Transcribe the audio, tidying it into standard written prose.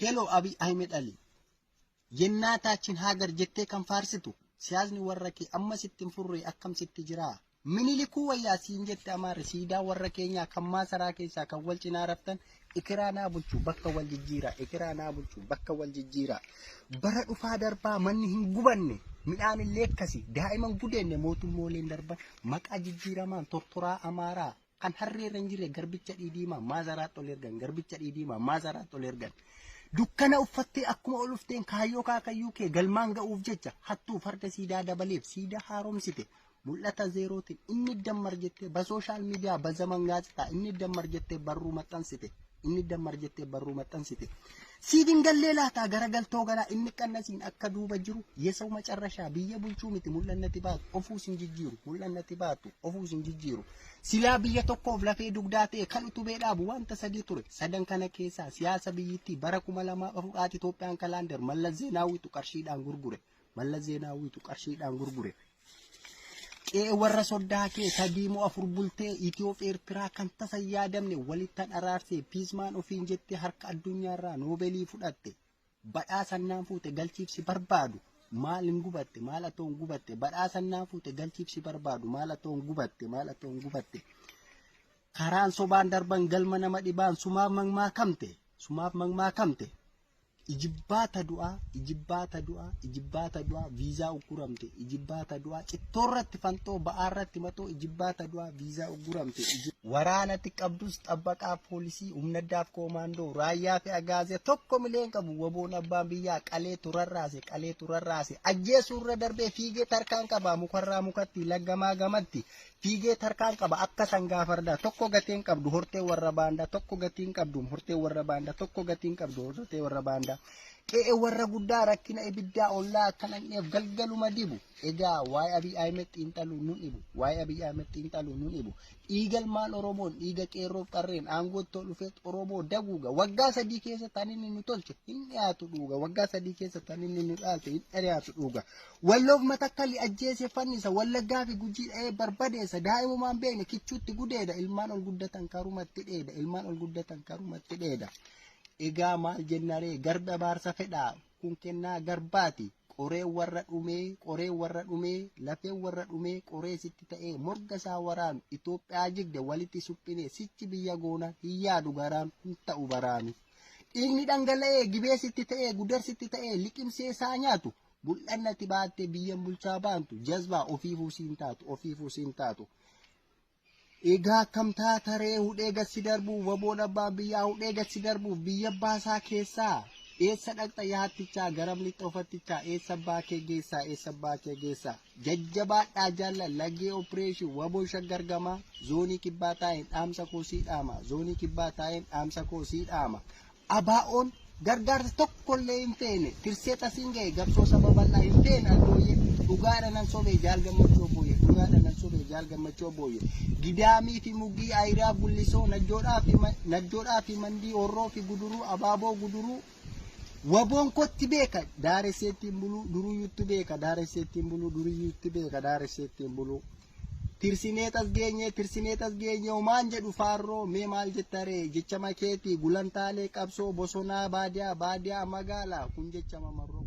Hello Abiy Ahmed Ali. Yennaataachin hagar jettee kan faarsitu siyaasni warra kee amma sittin furree akkam sitti jira. Minilikuu wayyaa siin jette amaarri siidaa warra keenyaa kan maasaraa keessaa kan wal cinaa raftan ikiraanaa bulchuu bakka wal jijjiira. Ikiraanaa bulchuu bakka wal jijjiira. Bara dhufaa darbaa manni hin gubanne midhaan illee akkasi daa'iman gudeenne mootummooleen darban maqaa jijjiiramaan tortoraa amaaraa kan harreerra hin jirre garbicha dhiidiimaa maasaraatti ol ergan garbicha dhiidiimaa maasaraatti ol ergan. Dukkana uffattee akkuma ol ufteen kaayyoo kaakayyuu kee galmaan ga'uuf jecha hattuu farda siidaa dabaleef siidaa haaromsite mul'ata zeerootiin inni dammar jettee sooshaal miidiyaa bazaman gaazexaa inni dammar jettee barruu maxxansite inni dammar jettee barruu maxxansite siidin gallee laataa garagaltoo garaa inni qannasiin akka duuba jiru yeesoo macarrashaa biyya bulchuu miti mul'annati baatu ofuus hin jijjiiru mul'annati baatu ofuus hin jijjiiru silaa biyya tokkoof lafee dugdaa ta'e kan utubee dhaabu wanta sadii ture sadan kana keessaa siyaasa biyyittii bara 2004 Itoophiyaan kalaandar Mallas Zeenaawiitu qarshiidhaan gurgure Mallas Zeenaawiitu qarshiidhaan gurgure. Warra soddaa kee sadiimoo afur bultee Itiyoophiyyaa Eertiraa kan tasa yaadamne walittan araarsee piismaan ofiin jettee harka addunyaarraa noobeelii fudhatte badhaasannaan fuute galchiifsi barbaadu maal hin gubatte maal atoon gubatte badhaasannaan fuute galchiifsi barbaadu maal atoon gubatte karaan sobaan darban galma nama dhibaan sumaaf mangmaakamte Ijibbaata du'aa viizaa uguramte ijibbaata du'aa cittoorratti fantoo ba'aarratti matoo ijibbaata du'aa viizaa uguramte waraanatti qabdus xabbaqaa poolisii humnaddaaf koomaandoo raayyaa fi agaazee tokko mileen qabu waboon abbaan biyyaa qalee turarraase ajjeesuurra darbee fiigee tarkaan qaba mukarraa mukatti laggamaa gamatti fiigee tarkaan qaba akka sangaa fardaa tokko gatiin qabdu hortee warra baandaa tokko gatiin qabdu hortee warra baandaa tokko gatiin qabdu hortee warra baandaa qe'ee warra guddaa rakkina ibiddaa ollaa akkananneef galgaluma dibu egaa waa'ee Abiy Ahmed xiinxaluu nun dhibu dhiigalmaan Oromoon dhiiga qeerroof qarreen aangootti dhufeet Oromoo daguuga waggaa 3 keessa tan inni nu tolche hin dhiyaatu dhuuga waggaa 3 keessa tan inni nu dhaalte hin dhiyaatu dhuuga walloof matakkalli ajjeese fannisa wallaggaa fi gujii dha'ee barbadeessa daa'imumaan beekne kichuutti gudeeda ilmaan ol guddatan karumatti dheeda egaa maal jennaree garba baarsa fedhaa kun kennaa garbaati qoree warra dhumee lafee warra dhumee qoree sitti ta'ee morga isaa waraanu Itoophiyaa jigde walitti suphinee sichi biyya goonaa hin yaadu garaan hin ta'u baraanu dhiigni dhangala'ee gibee sitti ta'ee gudar sitti ta'ee liqimsee isaa nyaatu bul'annati baattee biyyan bulchaa baantu jazbaa ofiifuu siin taatu. Egaa kam taataree hudhee gassi darbu waboon abbaan biyyaa hudhee gassi darbu biyya baasaa keessaa eessa dhaqxa yaattichaa garam lixa ofattichaa eessa baakee geessaa jajjabaadhaa jaallan laggee opereeshin waboon shaggargamaa zoonii kibbaa taa'een dhaamsa koo sii dhaama abaa'oon gargaarsa tokkollee hin feene tirsee tasiin ga'e gabsoo saba bal'aa hin feene addooyye dhugaadha nan sobee jaal gammachoo booyye gidaamii fi muggii ayiraa gullisoo najjoodhaa fi mandii horroo fi guduruu abaaboo guduruu waboon kotti beeka daaresseettiin buluu duruyyutti beeka daaresseettiin buluu tirsineetas geenye maan jedhu faarroo mee maal jettaree jecha makeetii gulantaalee qabsoo bosonaa baadiyaa magaalaa kun jecha mamarroo